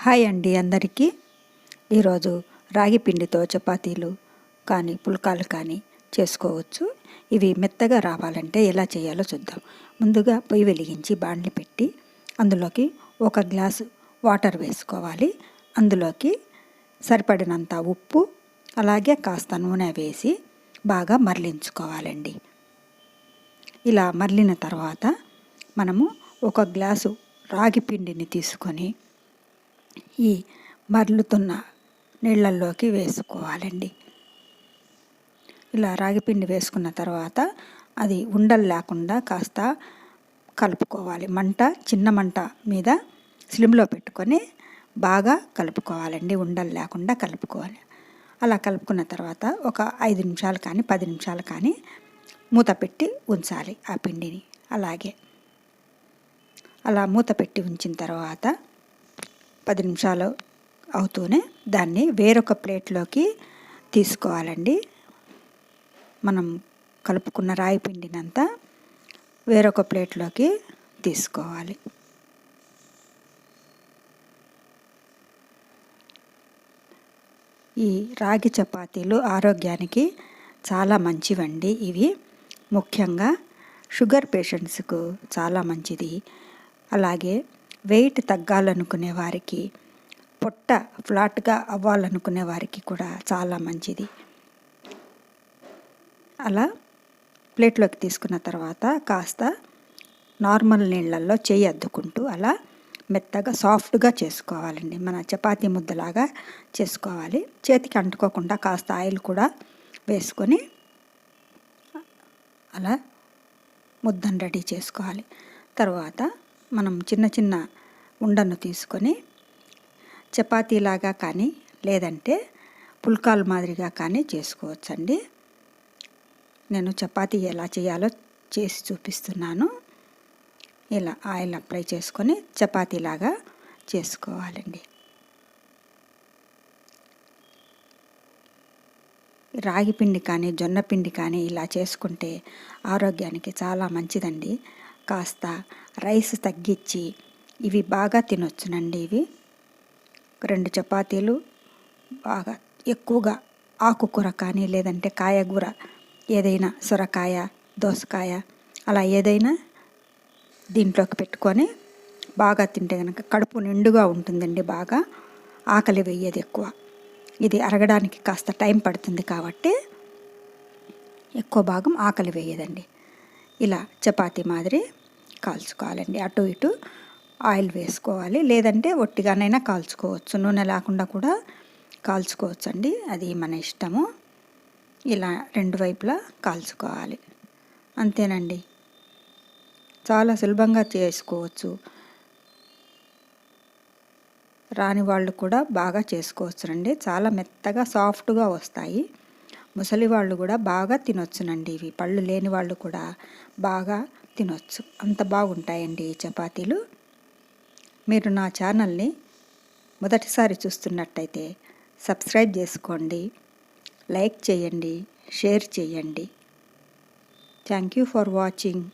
Hi అండి అందరికీ. ఈరోజు రాగి పిండితో చపాతీలు కానీ పుల్కాలు కానీ చేసుకోవచ్చు. ఇవి మెత్తగా రావాలంటే ఎలా చేయాలో చూద్దాం. ముందుగా పొయ్యి వెలిగించి బాండ్లి పెట్టి అందులోకి 1 గ్లాసు వాటర్ వేసుకోవాలి. అందులోకి సరిపడినంత ఉప్పు అలాగే కాస్త నూనె వేసి బాగా మరలించుకోవాలండి. ఇలా మరలిన తర్వాత మనము 1 గ్లాసు రాగి పిండిని తీసుకొని ఈ మరలుతున్న నీళ్ళల్లోకి వేసుకోవాలండి. ఇలా రాగిపిండి వేసుకున్న తర్వాత అది ఉండలు లేకుండా కాస్త కలుపుకోవాలి. చిన్న మంట మీద స్లిమ్లో పెట్టుకొని బాగా కలుపుకోవాలండి. ఉండలు లేకుండా కలుపుకోవాలి. అలా కలుపుకున్న తర్వాత ఒక 5 నిమిషాలు కానీ 10 నిమిషాలు కానీ మూత పెట్టి ఉంచాలి ఆ పిండిని. అలా మూత పెట్టి ఉంచిన తర్వాత 10 నిమిషాలు అవుతూనే దాన్ని వేరొక ప్లేట్లోకి తీసుకోవాలండి. మనం కలుపుకున్న రాయి పిండినంతా వేరొక ప్లేట్లోకి తీసుకోవాలి. ఈ రాగి చపాతీలు ఆరోగ్యానికి చాలా మంచివండి. ఇవి ముఖ్యంగా షుగర్ పేషెంట్స్కు చాలా మంచిది. అలాగే వెయిట్ తగ్గాలనుకునే వారికి, పొట్ట ఫ్లాట్గా అవ్వాలనుకునే వారికి కూడా చాలా మంచిది. అలా ప్లేట్లోకి తీసుకున్న తర్వాత కాస్త నార్మల్ నీళ్ళల్లో చేయి అద్దుకుంటూ అలా మెత్తగా సాఫ్ట్గా చేసుకోవాలండి. మన చపాతీ ముద్దలాగా చేసుకోవాలి. చేతికి అంటుకోకుండా కాస్త ఆయిల్ కూడా వేసుకొని అలా ముద్దను రెడీ చేసుకోవాలి. తర్వాత మనం చిన్న చిన్న ఉండను తీసుకొని చపాతీలాగా కానీ లేదంటే పుల్కాల మాదిరిగా కానీ చేసుకోవచ్చండి. నేను చపాతీ ఎలా చేయాలో చేసి చూపిస్తున్నాను. ఇలా ఆయిల్ అప్లై చేసుకొని చపాతీలాగా చేసుకోవాలండి. రాగి పిండి కానీ జొన్న పిండి కానీ ఇలా చేసుకుంటే ఆరోగ్యానికి చాలా మంచిదండి. కాస్త రైస్ తగ్గించి ఇవి బాగా తినొచ్చునండి. ఇవి 2 చపాతీలు బాగా ఎక్కువగా ఆకుకూర కానీ లేదంటే కాయగూర ఏదైనా సొరకాయ, దోసకాయ అలా ఏదైనా దీంట్లోకి పెట్టుకొని బాగా తింటే కనుక కడుపు నిండుగా ఉంటుందండి. బాగా ఆకలి వేయదు ఎక్కువ. ఇది అరగడానికి కాస్త టైం పడుతుంది కాబట్టి ఎక్కువ భాగం ఆకలి వేయదండి. ఇలా చపాతీ మాదిరి కాల్చుకోవాలండి. అటు ఇటు ఆయిల్ వేసుకోవాలి. లేదంటే ఒట్టిగానైనా కాల్చుకోవచ్చు. నూనె లేకుండా కూడా కాల్చుకోవచ్చు అండి. అది మన ఇష్టము. ఇలా 2 వైపులా కాల్చుకోవాలి. అంతేనండి. చాలా సులభంగా చేసుకోవచ్చు. రాని వాళ్ళు కూడా బాగా చేసుకోవచ్చునండి. చాలా మెత్తగా సాఫ్ట్గా వస్తాయి. ముసలి వాళ్ళు కూడా బాగా తినొచ్చునండి. ఇవి పళ్ళు లేని వాళ్ళు కూడా బాగా తినొచ్చు. అంత బాగుంటాయండి ఈ చపాతీలు. మీరు నా ఛానల్ని మొదటిసారి చూస్తున్నట్టయితే సబ్స్క్రైబ్ చేసుకోండి, లైక్ చేయండి, షేర్ చేయండి. Thank you for watching.